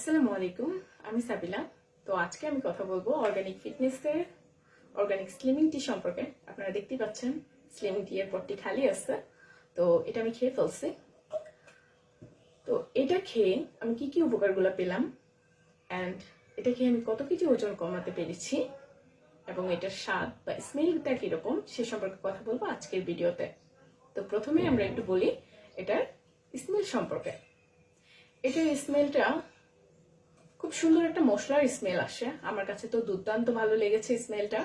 আসসালামু আলাইকুম, আমি সাবিলা। তো আজকে আমি কথা বলবো অর্গানিক ফিটনেসের অর্গানিক স্লিমিং টি সম্পর্কে। আপনারা দেখতেই পাচ্ছেন স্লিমিং টি এর পটটি খালি আছে। তো এটা আমি খেয়ে ফেলছি। তো এটা খেয়ে আমি কি কি উপকারগুলো পেলাম অ্যান্ড এটা খেয়ে আমি কত কেজি ওজন কমাতে পেরেছি এবং এটার স্বাদ বা স্মেলটা কিরকম সে সম্পর্কে কথা বলবো আজকের ভিডিওতে। তো প্রথমে আমরা একটু বলি এটার স্মেল সম্পর্কে। এটার স্মেলটা খুব সুন্দর একটা মশলার স্মেল আসে। আমার কাছে তো দুর্দান্ত ভালো লেগেছে স্মেলটা।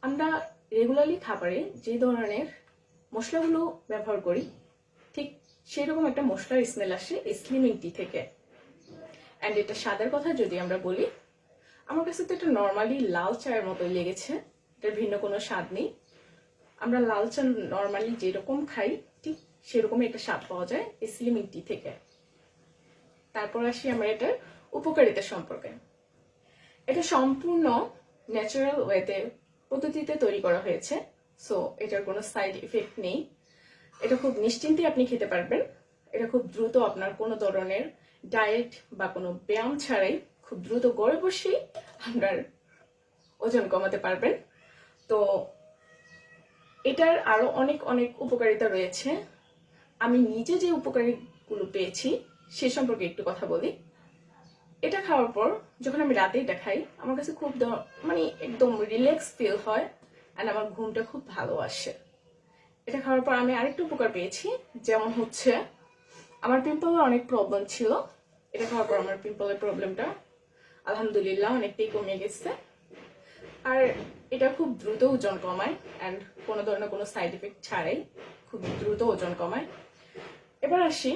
আমরা রেগুলারলি খাবারে যে ধরনের মশলাগুলো ব্যবহার করি ঠিক সেরকম একটা মশলার স্মেল আসে স্লিমিং টি থেকে। অ্যান্ড এটা স্বাদের কথা যদি আমরা বলি, আমার কাছে তো এটা নর্মালি লাল চায়ের মতোই লেগেছে। এটার ভিন্ন কোনো স্বাদ নেই। আমরা লাল চা নর্মালি যেরকম খাই ঠিক সেরকমই একটা স্বাদ পাওয়া যায় স্লিমিং টি থেকে। তারপর আসি আমরা এটার উপকারিতা সম্পর্কে। এটা সম্পূর্ণ ন্যাচারাল ওয়েতে পদ্ধতিতে তৈরি করা হয়েছে। সো এটার কোনো সাইড ইফেক্ট নেই। এটা খুব নিশ্চিন্তে আপনি খেতে পারবেন। এটা খুব দ্রুত আপনার কোনো ধরনের ডায়েট বা কোনো ব্যায়াম ছাড়াই খুব দ্রুত ঘরে বসেই আপনার ওজন কমাতে পারবেন। তো এটার আরো অনেক অনেক উপকারিতা রয়েছে। আমি নিজে যে উপকারীগুলো পেয়েছি সে সম্পর্কে একটু কথা বলি। এটা খাওয়ার পর যখন আমি রাতে এটা খাই আমার কাছে খুব মানে একদম রিল্যাক্স ফিল হয় অ্যান্ড আমার ঘুমটা খুব ভালো আসে। এটা খাওয়ার পর আমি আরেকটু উপকার পেয়েছি, যেমন হচ্ছে আমার পিম্পলের অনেক প্রবলেম ছিল। এটা খাওয়ার পর আমার পিম্পলের প্রবলেমটা আলহামদুলিল্লাহ অনেকটাই কমে গেছে। আর এটা খুব দ্রুত ওজন কমায় অ্যান্ড কোনো ধরনের কোনো সাইড এফেক্ট ছাড়াই খুব দ্রুত ওজন কমায়। এবার আসি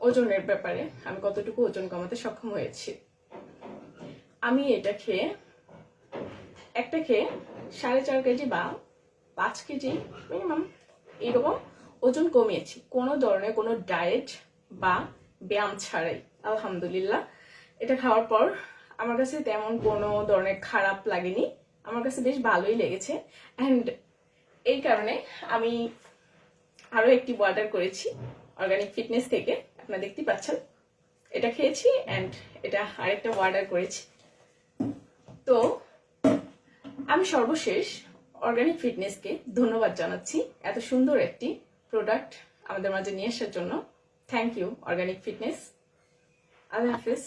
ওজনের ব্যাপারে, আমি কতটুকু ওজন কমাতে সক্ষম হয়েছি। আমি এটা খেয়ে 4.5 কেজি বা 5 কেজি মিনিমাম এইরকম ওজন কমিয়েছি কোনো ধরনের কোনো ডায়েট বা ব্যায়াম ছাড়াই আলহামদুলিল্লাহ। এটা খাওয়ার পর আমার কাছে তেমন কোনো ধরনের খারাপ লাগেনি, আমার কাছে বেশ ভালোই লেগেছে। অ্যান্ড এই কারণে আমি আরো একটি অর্ডার করেছি অর্গানিক ফিটনেস থেকে। আপনারা দেখতেই পাচ্ছেন এটা খেয়েছি অ্যান্ড এটা আরেকটা অর্ডার করেছি। তো আমি সর্বশেষ অর্গানিক ফিটনেসকে ধন্যবাদ জানাচ্ছি এত সুন্দর একটি প্রোডাক্ট আমাদের মাঝে নিয়ে আসার জন্য। Thank you organic fitness. আল্লাহ হাফিজ।